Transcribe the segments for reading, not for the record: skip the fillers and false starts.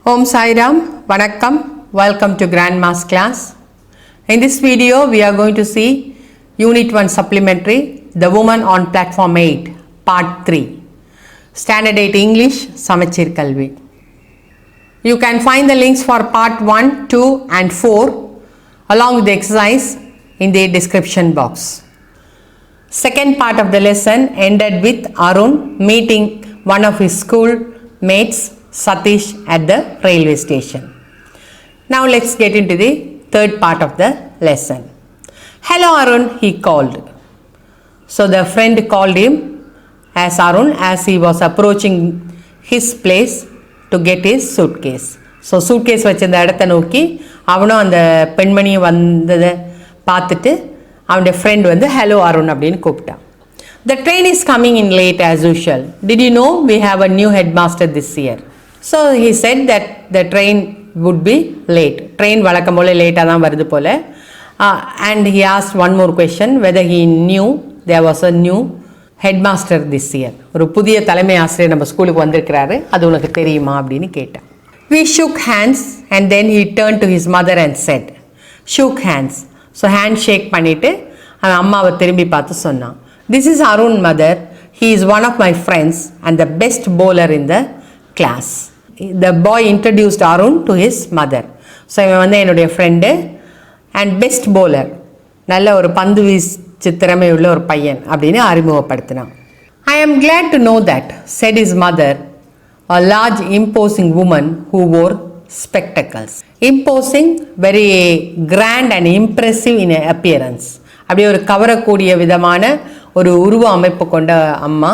Om Sai Ram, Vanakkam, welcome to Grandma's class. In this video, we are going to see Unit 1 Supplementary, The Woman on Platform 8, Part 3, Standard 8 English, Samachir Kalvi. You can find the links for Part 1, 2 and 4 along with the exercise in the description box. Second part of the lesson ended with Arun meeting one of his school mates, Satish, at the railway station. Now let's get into the third part of the lesson. Hello Arun, he called. So the friend called him as Arun as he was approaching his place to get his suitcase. So suitcase வச்சிருந்த இடத்தை நோக்கி அவனும் அந்த பெண்மணி வந்ததை பார்த்துட்டு அவனுடைய friend வந்து ஹலோ அருண் அப்படின்னு கூப்பிட்டான். The train is coming in late as usual. Did you know we have a new headmaster this year? So he said that the train would be late. Train வழக்கம் போல லேட்டாக தான் வருது போல. And he asked one more question whether he knew there was a new headmaster this year. ஒரு புதிய தலைமை ஆசிரியர் நம்ம ஸ்கூலுக்கு வந்திருக்கிறாரு, அது உனக்கு தெரியுமா அப்படின்னு கேட்டான். We shook hands and then he turned to his mother and said, shook hands. So hand shake பண்ணிட்டு அவன் அம்மாவை திரும்பி பார்த்து சொன்னான், this is Arun mother, he is one of my friends and the best bowler in the class. The boy introduced Arun to his mother. So இவன் வந்து என்னுடைய friend and best bowler, நல்ல ஒரு பந்து வீச்சு திறமை உள்ள ஒரு பையன் அப்படின்னு அறிமுகப்படுத்தினான். I am glad to know that, said his mother, a large imposing woman who wore spectacles. Imposing, very grand and impressive in appearance. அப்படியே ஒரு கவரக்கூடிய விதமான ஒரு உருவ அமைப்பு கொண்ட அம்மா.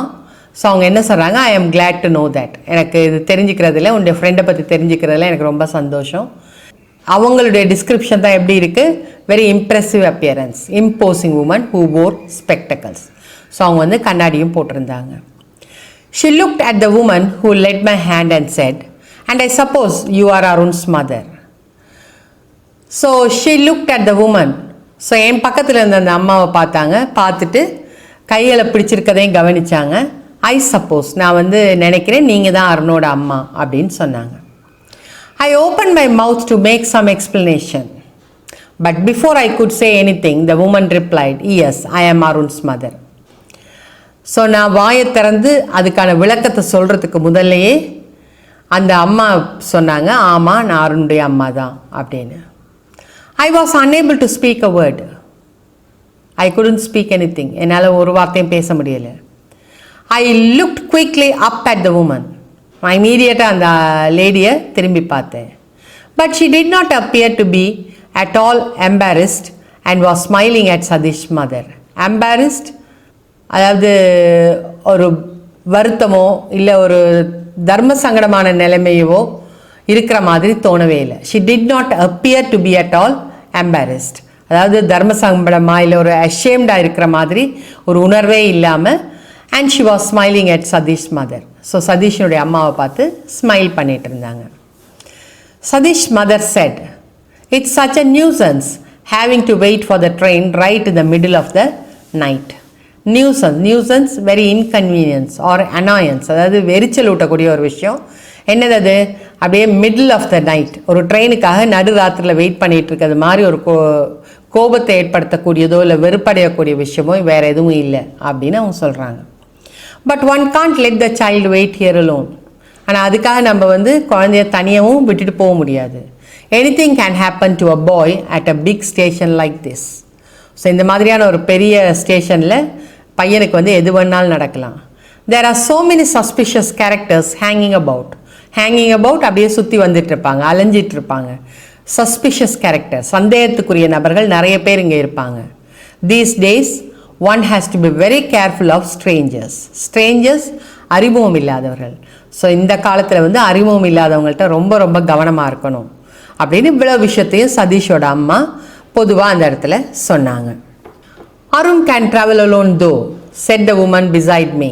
ஸோ அவங்க என்ன சொல்கிறாங்க, I am glad to know that, எனக்கு இது தெரிஞ்சுக்கிறதுல உன்னுடைய ஃப்ரெண்டை பற்றி தெரிஞ்சுக்கிறதுல எனக்கு ரொம்ப சந்தோஷம். அவங்களுடைய டிஸ்கிரிப்ஷன் தான் எப்படி இருக்குது, very impressive appearance, imposing woman who wore spectacles. So அவங்க வந்து கண்ணாடியும் போட்டிருந்தாங்க. She looked at the woman who led my hand and said, and I suppose you are Arun's mother. So she looked at the woman. So என் பக்கத்தில் இருந்த அந்த அம்மாவை பார்த்தாங்க, பார்த்துட்டு கைகளை பிடிச்சிருக்கதையும் கவனித்தாங்க. ஐ சப்போஸ், நான் வந்து நினைக்கிறேன் நீங்கள் தான் அருணோட அம்மா அப்படின்னு சொன்னாங்க. I opened my mouth to make some explanation. But before I could say anything, the woman replied, yes, I am Arun's mother. So நான் வாயை திறந்து அதுக்கான விளக்கத்தை சொல்கிறதுக்கு முதல்லையே அந்த அம்மா சொன்னாங்க, ஆமாம் நான் அருணுடைய அம்மா தான் அப்படின்னு. I was unable to speak a word. I couldn't speak anything. என்னால் ஒரு வார்த்தையும் பேச முடியலை. I looked quickly up at the woman. நான் இமீடியட்டாக அந்த லேடியை திரும்பி பார்த்தேன். But she did not appear to be at all embarrassed and was smiling at Sadish's mother. Embarrassed, அதாவது ஒரு வருத்தமோ இல்லை ஒரு தர்ம சங்கடமான நிலைமையவோ இருக்கிற மாதிரி தோணவே இல்லை. She did not appear to be at all embarrassed. அதாவது தர்ம சங்கடமாக இல்லை ஒரு அஷேம்டாக இருக்கிற மாதிரி ஒரு உணர்வே இல்லாமல். And she was smiling at Satish mother. So சதீஷனுடைய அம்மாவை பார்த்து ஸ்மைல் பண்ணிட்டு இருந்தாங்க. Satish mother said, it's such a nuisance having to wait for the train right in the middle of the night. Nuisance very inconvenience or annoyance, அதாவது வெறிச்சல் ஊட்டக்கூடிய ஒரு விஷயம். என்னது அது, அப்படியே மிடில் ஆஃப் த நைட், ஒரு ட்ரெயினுக்காக நடு ராத்திரியில் வெயிட் பண்ணிகிட்டு இருக்கிறது மாதிரி ஒரு கோபத்தை ஏற்படுத்தக்கூடியதோ இல்லை வெறுப்படையக்கூடிய விஷயமோ வேறு எதுவும் இல்லை அப்படின்னு அவங்க சொல்கிறாங்க. But one can't let the child wait here alone. ஆனால் அதுக்காக நம்ம வந்து குழந்தைய தனியாகவும் விட்டுட்டு போக முடியாது. Anything can happen to a boy at a big station like this. So இந்த மாதிரியான ஒரு பெரிய ஸ்டேஷனில் பையனுக்கு வந்து எது வேணாலும் நடக்கலாம். There are so many suspicious characters hanging about. அப்படியே சுற்றி வந்துட்டு இருப்பாங்க, அலைஞ்சிட்டு இருப்பாங்க. சஸ்பிஷியஸ் கேரக்டர், சந்தேகத்துக்குரிய நபர்கள் நிறைய பேர் இங்கே இருப்பாங்க. These days one has to be very careful of strangers, அறிமுகம் இல்லாதவர்கள். ஸோ இந்த காலத்தில் வந்து அறிமுகம் இல்லாதவங்கள்ட்ட ரொம்ப ரொம்ப கவனமாக இருக்கணும் அப்படின்னு இவ்வளோ விஷயத்தையும் சதீஷோட அம்மா பொதுவாக அந்த இடத்துல சொன்னாங்க. Arun can travel alone though, said the woman beside me.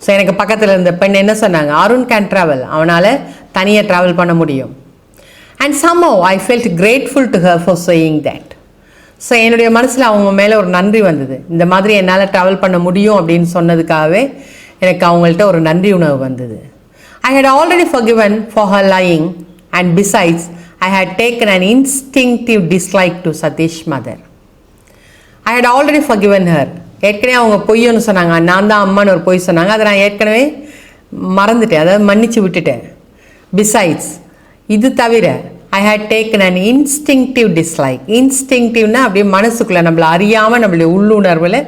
So எனக்கு பக்கத்தில் இருந்த பெண் என்ன சொன்னாங்க, அருண் கேன் ட்ராவல், அவனால் தனியாக ட்ராவல் பண்ண முடியும். And somehow I felt grateful to her for saying that. So என்னுடைய மனசில் அவங்க மேலே ஒரு நன்றி வந்தது. இந்த மாதிரி என்னால் ட்ராவல் பண்ண முடியும் அப்படின்னு சொன்னதுக்காகவே எனக்கு அவங்கள்ட்ட ஒரு நன்றி உணர்வு வந்தது. I had already forgiven for her lying And besides, I had taken an instinctive dislike to Satish's mother. I had already forgiven her. ஏற்கனவே அவங்க பொய்யன்னு சொன்னாங்க, நான் தான் அம்மான்னு ஒரு பொய் சொன்னாங்க, அதை நான் ஏற்கனவே மறந்துட்டேன், அதாவது மன்னிச்சு விட்டுட்டேன். பிசைட்ஸ், இது தவிர I hate taken an instinctive dislike. இன்ஸ்டிங்டிவ்னா அப்படியே மனசுக்குள்ளே நம்மளை அறியாமல் நம்மளுடைய உள்ளுணர்வில்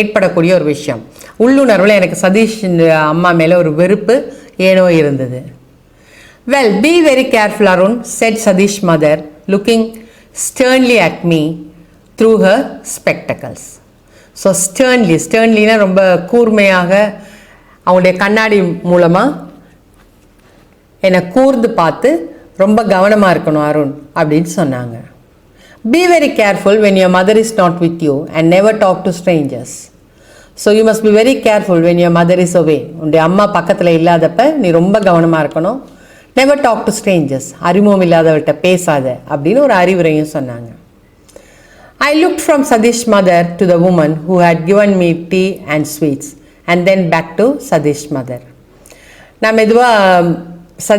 ஏற்படக்கூடிய ஒரு விஷயம். உள்ளுணர்வில் எனக்கு சதீஷ் அம்மா மேலே ஒரு வெறுப்பு ஏனோ இருந்தது. Well, be very careful, Arun, said Satish's mother, looking sternly at me through her spectacles. So ஸ்டர்ன்லினா ரொம்ப கூர்மையாக அவங்களுடைய கண்ணாடி மூலமாக என்னை கூர்ந்து பார்த்து ரொம்ப கவனமாக இருக்கணும் அருண் அப்படின்னு சொன்னாங்க. Be very careful when your mother is not with you and never talk to strangers. So you must be very careful when your mother is away. உன்னுடைய அம்மா பக்கத்தில் இல்லாதப்ப நீ ரொம்ப கவனமாக இருக்கணும். நெவர் டாக் டு ஸ்ட்ரேஞ்சர்ஸ், அறிமுகம் இல்லாதவர்கிட்ட பேசாத அப்படின்னு ஒரு அறிவுரையும் சொன்னாங்க. I looked from Satish's mother to the woman who had given me tea and sweets and then back to Satish's mother. நான் மெதுவாக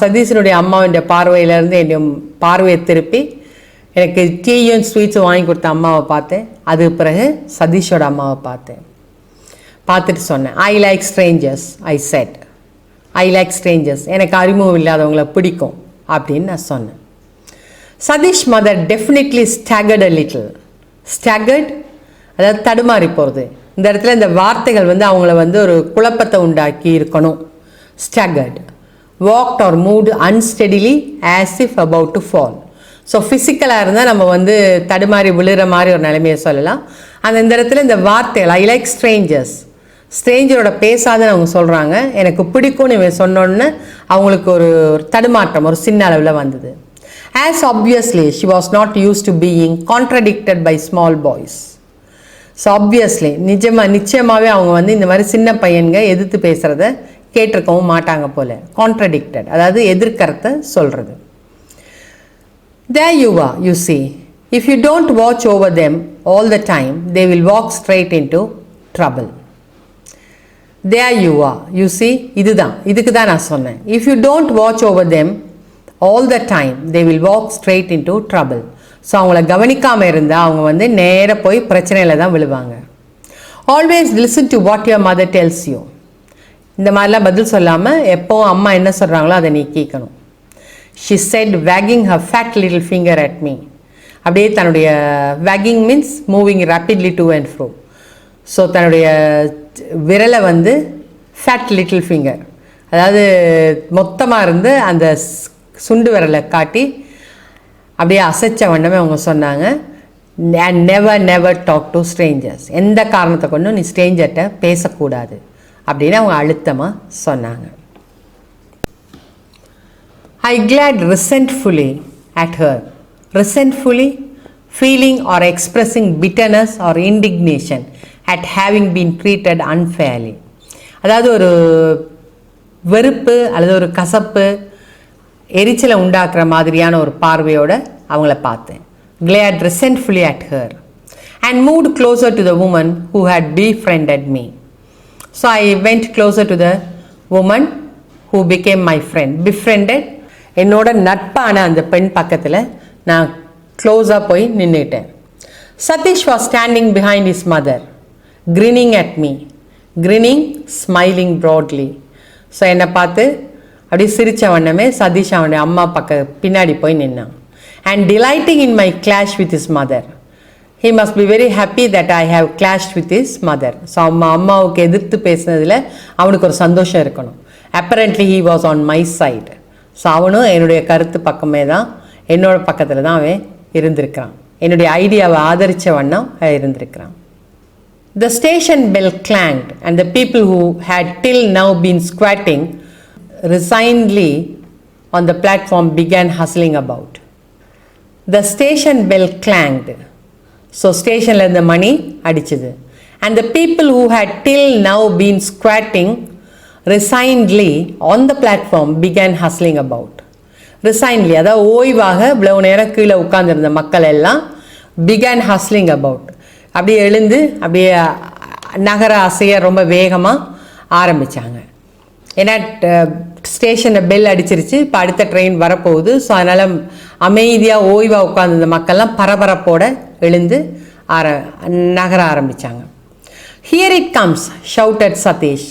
சதீஷனுடைய அம்மாவுடைய பார்வையிலேருந்து என்னுடைய பார்வையை திருப்பி எனக்கு டீயும் ஸ்வீட்ஸும் வாங்கி கொடுத்த அம்மாவை பார்த்தேன். அதுக்கு பிறகு சதீஷோட அம்மாவை பார்த்துட்டு சொன்னேன், I like strangers. I set I like strangers, எனக்கு அறிமுகம் இல்லாதவங்களை பிடிக்கும் அப்படின்னு நான் சொன்னேன். Satish's mother definitely staggered a little. Staggered, அதாவது தடுமாறி போகிறது. இந்த இடத்துல இந்த வார்த்தைகள் அவங்கள ஒரு குழப்பத்தை உண்டாக்கி இருக்கணும். Staggered, walked or moved unsteadily as if about to fall. So ஃபிசிக்கலாக இருந்தால் நம்ம தடுமாறி விழுற மாதிரி ஒரு நிலைமையை சொல்லலாம். இந்த இடத்துல இந்த வார்த்தைகள் ஐ லைக் ஸ்ட்ரேஞ்சர்ஸ், ஸ்ட்ரேஞ்சரோட பேசாதுன்னு அவங்க சொல்கிறாங்க, எனக்கு பிடிக்கும்னு இவன் சொன்னோன்னு அவங்களுக்கு ஒரு தடுமாற்றம் ஒரு சின்ன அளவில் வந்தது. As obviously she was not used to being contradicted by small boys. So obviously நிச்சயமாகவே அவங்க இந்த மாதிரி சின்ன பையன்க எதிர்த்து பேசுகிறத கேட்டிருக்கவும் மாட்டாங்க போல. கான்ட்ரடிக்டட் அதாவது எதிர்கருத்தை சொல்கிறது. There you are, you see. If you don't watch over them all the time, they will walk straight into trouble. There you are, you see. இதுக்கு தான் நான் சொன்னேன். If you don't watch over them all the time, they will walk straight into trouble. So அவங்கள கவனிக்காமல் இருந்தால் அவங்க நேராக போய் பிரச்சனையில் தான் விழுவாங்க. Always listen to what your mother tells you. இந்த மாதிரிலாம் பதில் சொல்லாமல் எப்போவும் அம்மா என்ன சொல்கிறாங்களோ அதை நீ கேட்கணும். She said wagging her fat little finger at me. அப்படியே தன்னுடைய wagging means moving rapidly to and fro. So தன்னுடைய விரலை ஃபேட் லிட்டில் ஃபிங்கர், அதாவது மொத்தமாக இருந்து அந்த சுண்டு விரலை காட்டி அப்படியே அசைச்ச வண்ணமே அவங்க சொன்னாங்க, and never talk to strangers. எந்த காரணத்தை கொண்டும் நீ ஸ்ட்ரேஞ்சர்கிட்ட பேசக்கூடாது அப்படின்னு அவங்க அழுத்தமாக சொன்னாங்க. ஐ Claude resentfully at her. Resentfully feeling or expressing bitterness or indignation at having been treated unfairly. அதாவது ஒரு வெறுப்பு அல்லது ஒரு கசப்பு எரிச்சலை உண்டாக்குற மாதிரியான ஒரு பார்வையோடு அவங்கள பார்த்தேன். Glared resentfully at her and moved closer to the woman who had befriended me. So I went closer to the woman who became my friend. Befriended, என்னோட நட்பான அந்த பெண் பக்கத்தில் நான் க்ளோஸாக போய் நின்றுட்டேன். Satish was standing behind his mother, grinning at me. Grinning, smiling broadly. So என்னை பார்த்து அப்படி சிரித்த வண்ணமே சதீஷ் அவனுடைய அம்மா பின்னாடி போய் நின்னான். And delighting in my clash with his mother. He must be very happy that I have clashed with his mother. So அம்மாவுக்கு எதிர்த்து பேசுனதில் அவனுக்கு ஒரு சந்தோஷம் இருக்கணும். Apparently he was on my side. So அவனும் என்னுடைய கருத்து பக்கமே தான், என்னோட பக்கத்தில் தான் அவன் இருந்திருக்கிறான். என்னுடைய ஐடியாவை ஆதரித்த வண்ணம் இருந்திருக்கிறான். The station bell clanged and the people who had till now been squatting resignedly on the platform began hustling about. The station bell clanged. So stationல இருந்த மணி அடிச்சது. And the people who had till now been squatting resignedly on the platform began hustling about. Resignedly, அதாவது ஓய்வாக இவ்வளவு நேரம் கீழே உட்கார்ந்திருந்த மக்கள் எல்லாம் began hustling about. அப்படியே எழுந்து அப்படியே நகர அசைய ரொம்ப வேகமாக ஆரம்பித்தாங்க. ஏன்னா ஸ்டேஷனில் பெல் அடிச்சிருச்சு, இப்போ அடுத்த ட்ரெயின் வரப்போகுது. ஸோ அதனால் அமைதியாக ஓய்வாக உட்கார்ந்த மக்கள்லாம் பரபரப்போடு எழுந்து நகர ஆரம்பித்தாங்க. Here it comes, shouted Satish,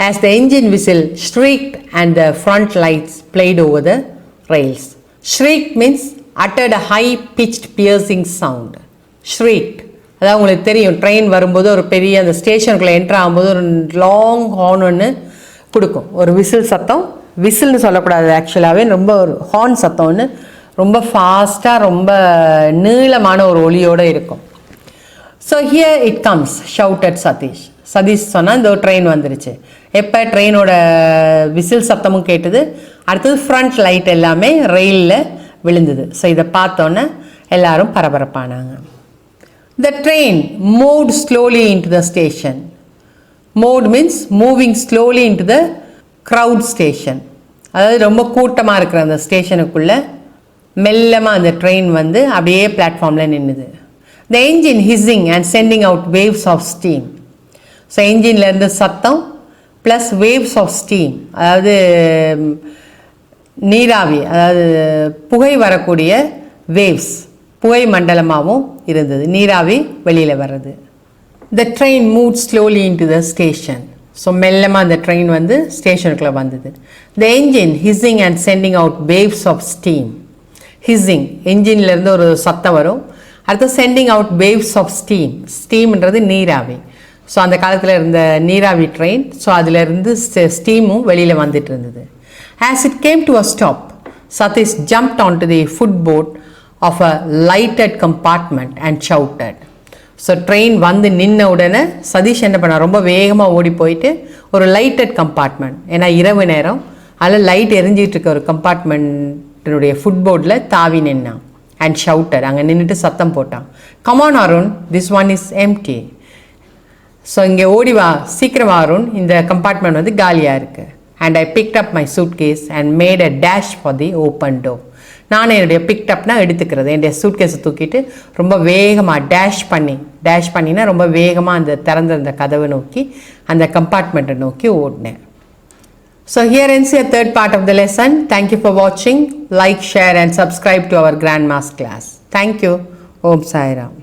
as the engine whistle shrieked and the front lights played over the rails. Shrieked means uttered a high-pitched piercing sound. Shrieked, அதாவது உங்களுக்கு தெரியும், ட்ரெயின் வரும்போது ஒரு பெரிய அந்த ஸ்டேஷனுக்குள்ளே என்ட்ரு ஆகும்போது ஒரு லாங் ஹார்ன் ஒன்று கொடுக்கும், ஒரு விசில் சத்தம். விசில்னு சொல்லக்கூடாது, ஆக்சுவலாகவே ரொம்ப ஒரு ஹார்ன் சத்தம் ஒன்று ரொம்ப ஃபாஸ்ட்டாக ரொம்ப நீளமான ஒரு ஒலியோடு இருக்கும். So here it comes, shouted Satish. Satish சொன்னால் இந்த ஒரு ட்ரெயின் வந்துருச்சு. எப்போ ட்ரெயினோட விசில் சத்தமும் கேட்டது, அடுத்தது ஃப்ரண்ட் லைட் எல்லாமே ரெயிலில் விழுந்தது. ஸோ இதை பார்த்தோன்னே எல்லாரும் பரபரப்பானாங்க. The train moved slowly into the station. Moved means moving slowly into the crowd station. அதாவது ரொம்ப கூட்டமாக இருக்கிற அந்த ஸ்டேஷனுக்குள்ளே மெல்லமாக அந்த ட்ரெயின் வந்து அப்படியே பிளாட்ஃபார்மில் நின்றுது. The engine hissing and sending out waves of steam. So என்ஜின்லேருந்து சத்தம் ப்ளஸ் waves of steam, அதாவது நீராவி, அதாவது புகை வரக்கூடிய waves, புகை மண்டலமாகவும் இருந்தது, நீராவி வெளியில் வர்றது. The train moved slowly into the station. So மெல்லமாக அந்த ட்ரெயின் வந்து ஸ்டேஷனுக்குள்ளே வந்தது. The engine hissing and sending out waves of steam. Hissing, என்ஜின்லேருந்து ஒரு சத்தம் வரும். அடுத்து sending out waves of steam. ஸ்டீம்ன்றது நீராவி. ஸோ அந்த காலத்தில் இருந்த நீராவி ட்ரெயின். ஸோ அதிலிருந்து ஸ்டீமும் வெளியில் வந்துட்டு இருந்தது. As it came to a stop, Satish jumped onto the footboard of a lighted compartment and shouted. So train வந்து நின்ன உடனே சதீஷ் என்ன பண்ணார், ரொம்ப வேகமாக ஓடி போயிட்டு ஒரு லைட்டட் கம்பார்ட்மெண்ட், ஏன்னா இரவு நேரம் அதில் லைட் எரிஞ்சிட்டு இருக்க ஒரு கம்பார்ட்மெண்ட்டினுடைய ஃபுட்போர்டில் தாவி நின்னான். அண்ட் ஷவுட்டட், அங்கே நின்றுட்டு சத்தம் போட்டான், come on Arun, this one is empty. So இங்கே ஓடி வா, சீக்கிரம் அருண், இந்த கம்பார்ட்மெண்ட் வந்து காலியாக இருக்குது. And I picked up my suitcase and made a dash for the open door. நான் என்னுடைய பிக்டப்னா எடுத்துக்கிறது, என்னுடைய சூட் கேஸை தூக்கிட்டு ரொம்ப வேகமாக டேஷ் பண்ணினா ரொம்ப வேகமாக அந்த திறந்த அந்த கதவை நோக்கி அந்த கம்பார்ட்மெண்ட்டை நோக்கி ஓடினேன். So here ends the third part of the lesson. Thank you for watching. Like, share and subscribe to our Grandma's class. Thank you. Om Sai Ram.